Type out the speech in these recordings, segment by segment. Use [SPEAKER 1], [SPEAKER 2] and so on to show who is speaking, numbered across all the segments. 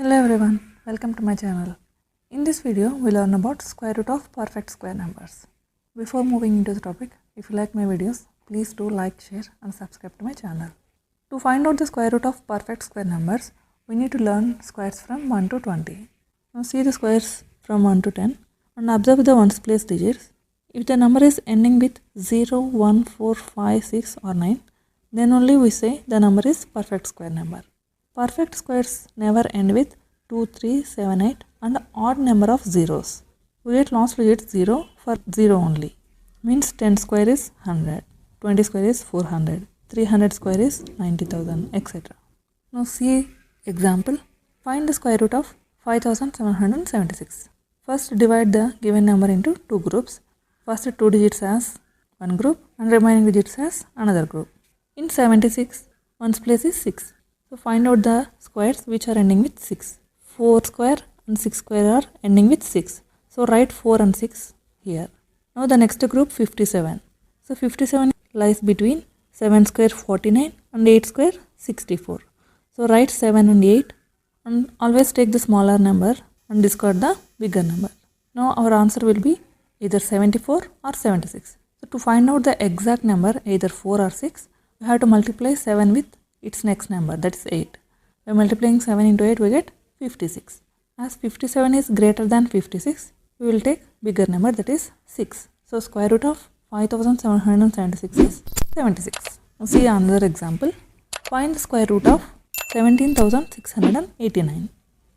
[SPEAKER 1] Hello everyone, welcome to my channel. In this video, we learn about square root of perfect square numbers. Before moving into the topic, if you like my videos, please do like, share and subscribe to my channel. To find out the square root of perfect square numbers, we need to learn squares from 1 to 20. Now see the squares from 1 to 10 and observe the ones place digits. If the number is ending with 0, 1, 4, 5, 6 or 9, then only we say the number is perfect square number. Perfect squares never end with 2, 3, 7, 8 and odd number of zeros. We get last digit 0 for 0 only. Means 10 square is 100, 20 square is 400, 300 square is 90,000, etc. Now see example. Find the square root of 5776. First divide the given number into two groups. First two digits as one group and remaining digits as another group. In 76, ones place is 6. So find out the squares which are ending with 6. 4 square and 6 square are ending with 6. So write 4 and 6 here. Now the next group 57. So 57 lies between 7 square 49 and 8 square 64. So write 7 and 8 and always take the smaller number and discard the bigger number. Now our answer will be either 74 or 76. So to find out the exact number either 4 or 6, we have to multiply 7 with its next number, that is 8. By multiplying 7 into 8 we get 56. As 57 is greater than 56, we will take bigger number, that is 6. So square root of 5776 is 76. Now see another example. Find the square root of 17,689.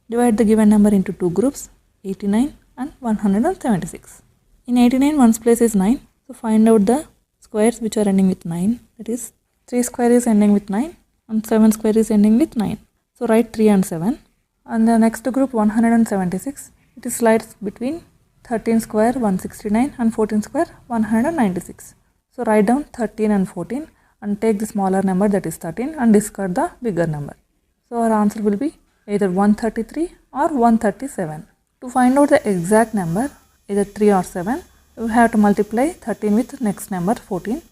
[SPEAKER 1] Divide the given number into two groups, 89 and 176. In 89 ones place is 9. So find out the squares which are ending with 9, that is 3 square is ending with 9 and 7 square is ending with 9. So write 3 and 7. And the next group 176, it is slides between 13 square 169 and 14 square 196. So write down 13 and 14 and take the smaller number, that is 13, and discard the bigger number. So our answer will be either 133 or 137. To find out the exact number, either 3 or 7, we have to multiply 13 with next number 14.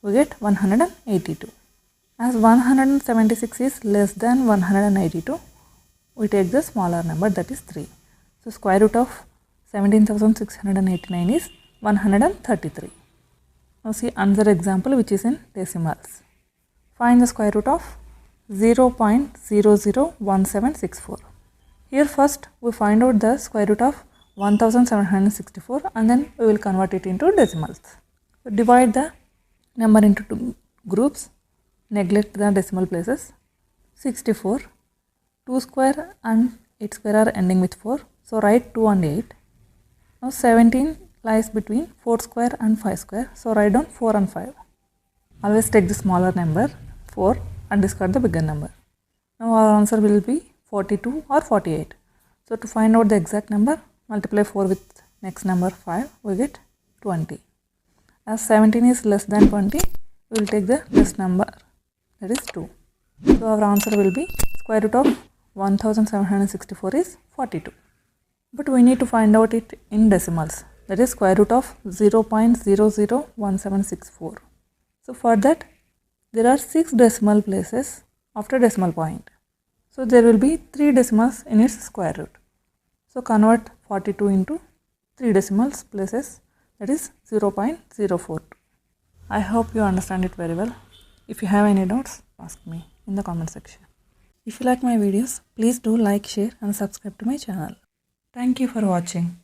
[SPEAKER 1] We get 182. As 176 is less than 182, we take the smaller number, that is 3. So square root of 17,689 is 133. Now see another example which is in decimals. Find the square root of 0.001764. Here first we find out the square root of 1764 and then we will convert it into decimals. So divide the number into two groups, neglect the decimal places. 64, 2 square and 8 square are ending with 4, so write 2 and 8. Now 17 lies between 4 square and 5 square, so write down 4 and 5. Always take the smaller number 4 and discard the bigger number. Now our answer will be 42 or 48. So to find out the exact number, multiply 4 with next number 5, we get 20. As 17 is less than 20, we will take the less number, that is 2. So our answer will be square root of 1764 is 42. But we need to find out it in decimals, that is square root of 0.001764. So for that, there are 6 decimal places after decimal point. So there will be 3 decimals in its square root. So convert 42 into 3 decimals places, that is 0.042. I hope you understand it very well. If you have any doubts, ask me in the comment section. If you like my videos, please do like, share and subscribe to my channel. Thank you for watching.